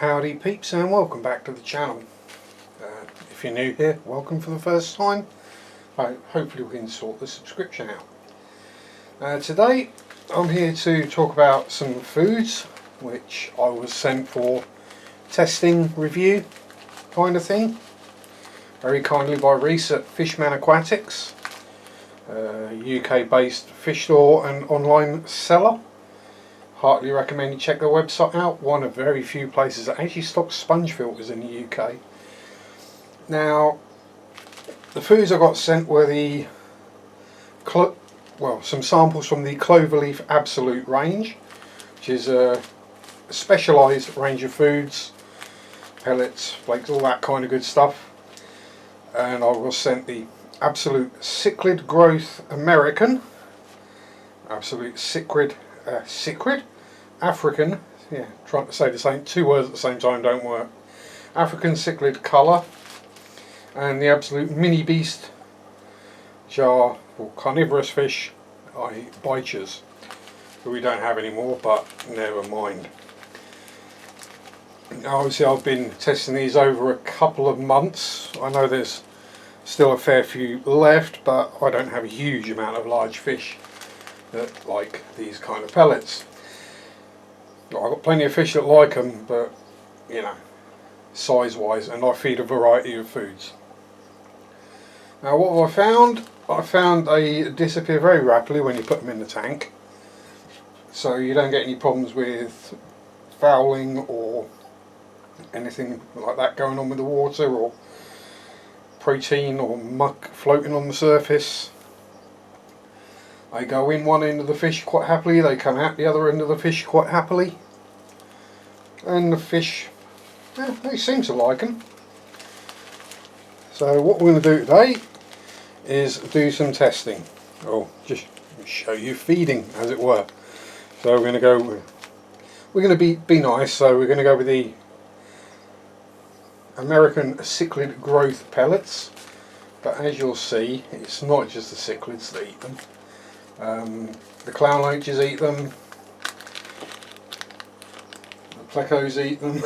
Howdy peeps and welcome back to the channel. If you're new here, welcome for the first time. Hopefully we can sort the subscription out. Today I'm here to talk about some foods which I was sent for testing review kind of thing. Very kindly by Reece at Fishman Aquatics, UK based fish store and online seller. Heartily recommend you check their website out. One of very few places that actually stocks sponge filters in the UK. Now, the foods I got sent were some samples from the Cloverleaf Absolute range, which is a specialised range of foods, pellets, flakes, all that kind of good stuff. And I was sent the Absolute Cichlid Growth American, Absolute Cichlid African, trying to say the same two words at the same time don't work. African Cichlid Colour, and the Absolute Mini Beast, which are carnivorous fish, bichers, who we don't have anymore, but never mind. Now, obviously I've been testing these over a couple of months. I know there's still a fair few left, but I don't have a huge amount of large fish that like these kind of pellets. I've got plenty of fish that like them, but you know, size wise, and I feed a variety of foods. Now what have I found? I found they disappear very rapidly when you put them in the tank, so you don't get any problems with fouling or anything like that going on with the water, or protein or muck floating on the surface. They go in one end of the fish quite happily, they come out the other end of the fish quite happily, and the fish, they seem to like them. So what we're going to do today is do some testing, or just show you feeding as it were. So we're going to be nice, so we're going to go with the American Cichlid Growth pellets, but as you'll see, it's not just the cichlids that eat them. The clown loaches eat them, the plecos eat them.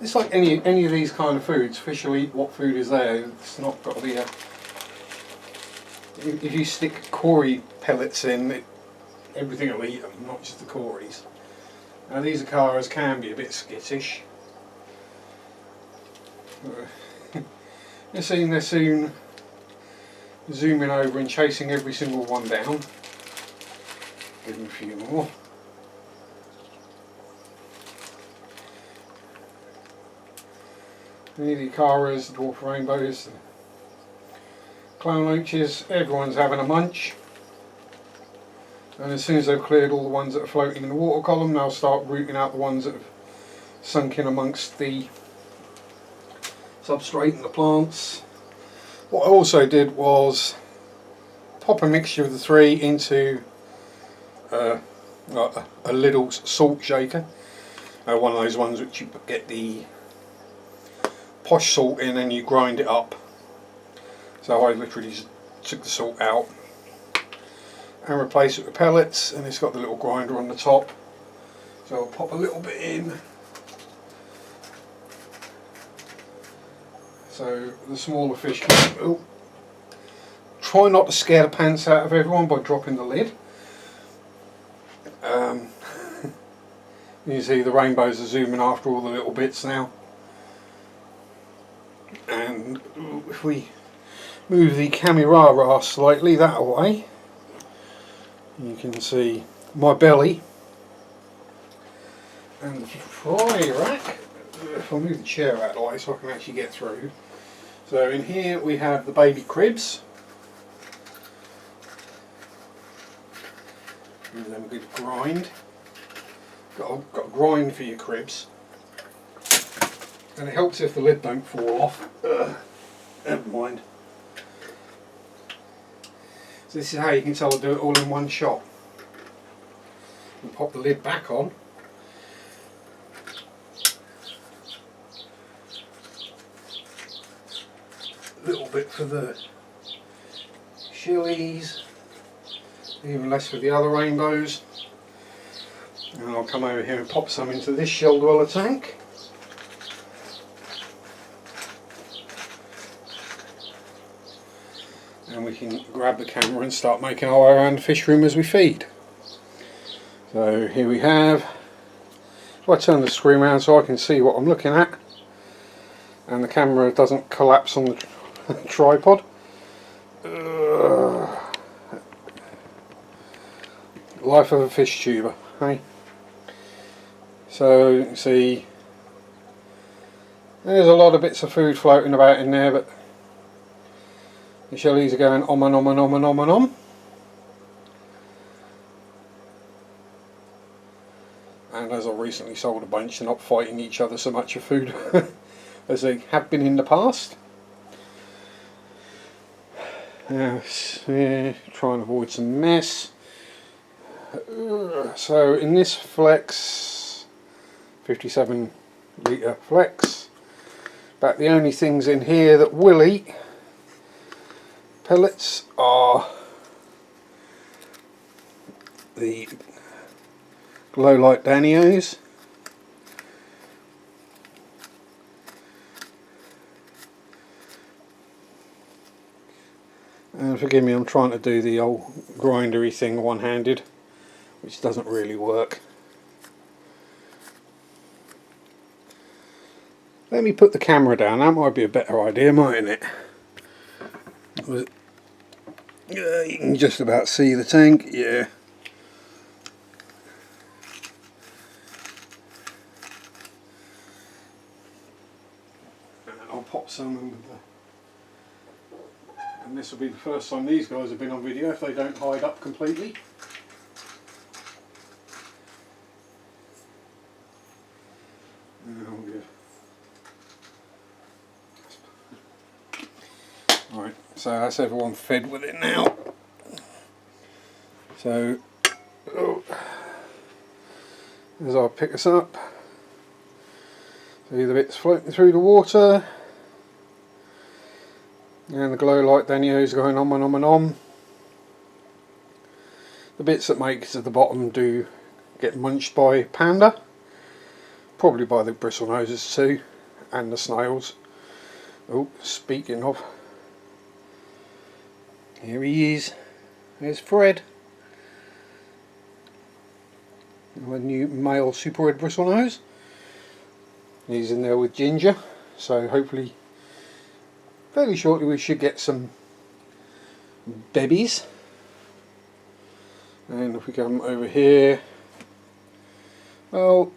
It's like any of these kind of foods. Fish will eat what food is there. It's not got to be a... If you stick cory pellets in, everything will eat them, not just the cories. Now these acaras can be a bit skittish. You're seeing they're soon zooming over and chasing every single one down. Give them a few more. The acaras, dwarf rainbows, clown loaches, everyone's having a munch. And as soon as they've cleared all the ones that are floating in the water column, they'll start rooting out the ones that have sunk in amongst the substrate and the plants. What I also did was pop a mixture of the three into a little salt shaker, one of those ones which you get the posh salt in and you grind it up. So I literally just took the salt out and replaced it with pellets, and it's got the little grinder on the top, so I'll pop a little bit in. So the smaller fish can... Try not to scare the pants out of everyone by dropping the lid. You see the rainbows are zooming after all the little bits now. And if we move the camera slightly that way, you can see my belly and the fry rack. If I move the chair out of the way so I can actually get through. So in here we have the baby cribs. Give them a good grind. Got a grind for your cribs. And it helps if the lid don't fall off. Never mind. So this is how you can tell I do it all in one shot. And pop the lid back on. A little bit for the chilies, even less for the other rainbows. And I'll come over here and pop some into this shell dweller tank. And we can grab the camera and start making our way around the fish room as we feed. So here we have, if I turn the screen around so I can see what I'm looking at and the camera doesn't collapse on the tripod. Life of a fish tuber, hey? So you can see there's a lot of bits of food floating about in there, but the shellies are going om and om and om and om and om. And as I recently sold a bunch, they're not fighting each other so much for food as they have been in the past. Yeah, try and avoid some mess. So in this Flex, 57 litre Flex, about the only things in here that will eat pellets are the glow light danios, and forgive me, I'm trying to do the old grindery thing one-handed, which doesn't really work. Let me put the camera down, that might be a better idea, mightn't it? You can just about see the tank, yeah. I'll pop some in with and this will be the first time these guys have been on video if they don't hide up completely. Right, so that's everyone fed with it now. So as I pick this up, see the bits floating through the water, and the glow light danios going on and on and on. The bits that make it to the bottom do get munched by panda, probably by the bristlenoses too, and the snails. Oh, speaking of, here he is. There's Fred, the new male super red bristlenose. He's in there with Ginger, so hopefully fairly shortly we should get some babies. And if we come over here, well,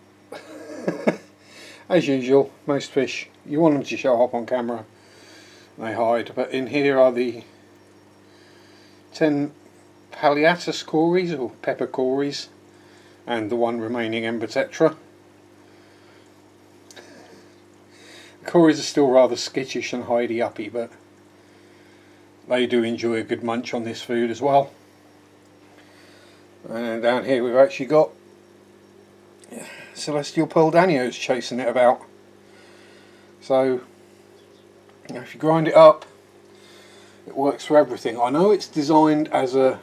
as usual, most fish, you want them to show up on camera, they hide, but in here are the 10 Palliatus cories, or pepper cories, and the one remaining Embotetra. Cories are still rather skittish and hidey-uppy, but they do enjoy a good munch on this food as well. And down here we've actually got Celestial Pearl Danios chasing it about. So if you grind it up, it works for everything. I know it's designed as a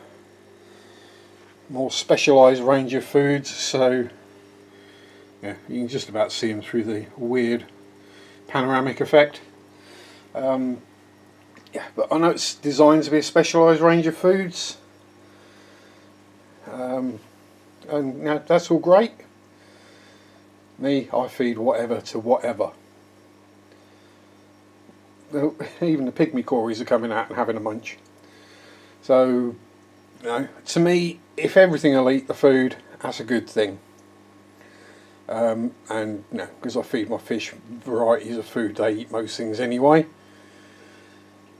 more specialised range of foods, so yeah, you can just about see them through the weird panoramic effect. Yeah, but I know it's designed to be a specialised range of foods, and you know, that's all great. Me, I feed whatever to whatever. Even the pygmy cories are coming out and having a munch. So, you know, to me, if everything will eat the food, that's a good thing. And you know, because I feed my fish varieties of food, they eat most things anyway.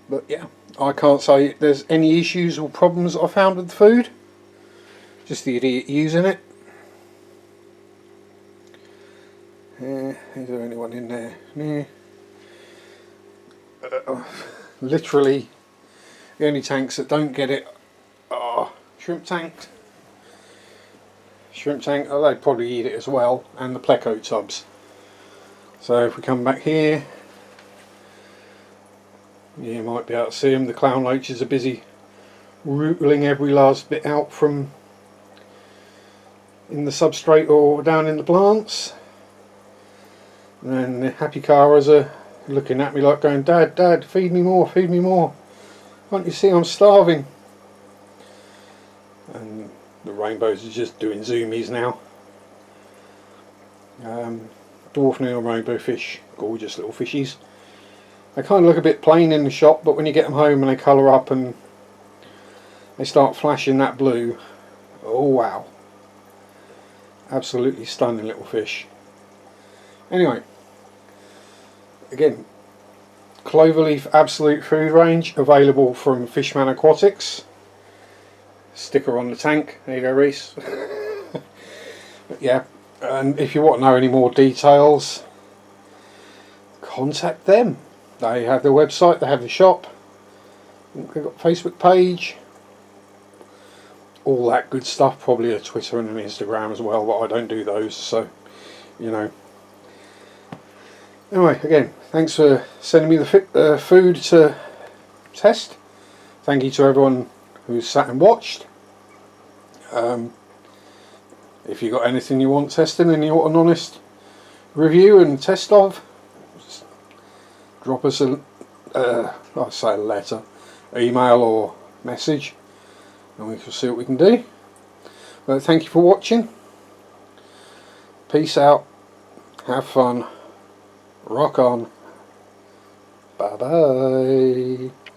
But yeah, I can't say there's any issues or problems I found with the food. Just the idiot using it. Is there anyone in there? Nah. Literally, the only tanks that don't get it are shrimp tanks. Shrimp tank, oh, they'd probably eat it as well, and the pleco tubs. So if we come back here, you might be able to see them. The clown loaches are busy rootling every last bit out from in the substrate or down in the plants. And then the happy caras are looking at me like going, Dad, Dad, feed me more, feed me more. Can't you see I'm starving? And the rainbows are just doing zoomies now. Dwarf Nile rainbow fish, gorgeous little fishies. They kind of look a bit plain in the shop, but when you get them home and they colour up and they start flashing that blue, oh wow, absolutely stunning little fish. Anyway, again, cloverleaf absolute food range available from Fishman Aquatics. Sticker on the tank, there you go, Reece. But yeah, and if you want to know any more details, contact them. They have their website, they have the shop, they've got a Facebook page, all that good stuff. Probably a Twitter and an Instagram as well, but I don't do those, so you know. Anyway, again, thanks for sending me the food to test. Thank you to everyone who sat and watched. If you got anything you want testing and you want an honest review and test of, just drop us a letter, email or message, and we can see what we can do. But thank you for watching. Peace out. Have fun. Rock on. Bye bye.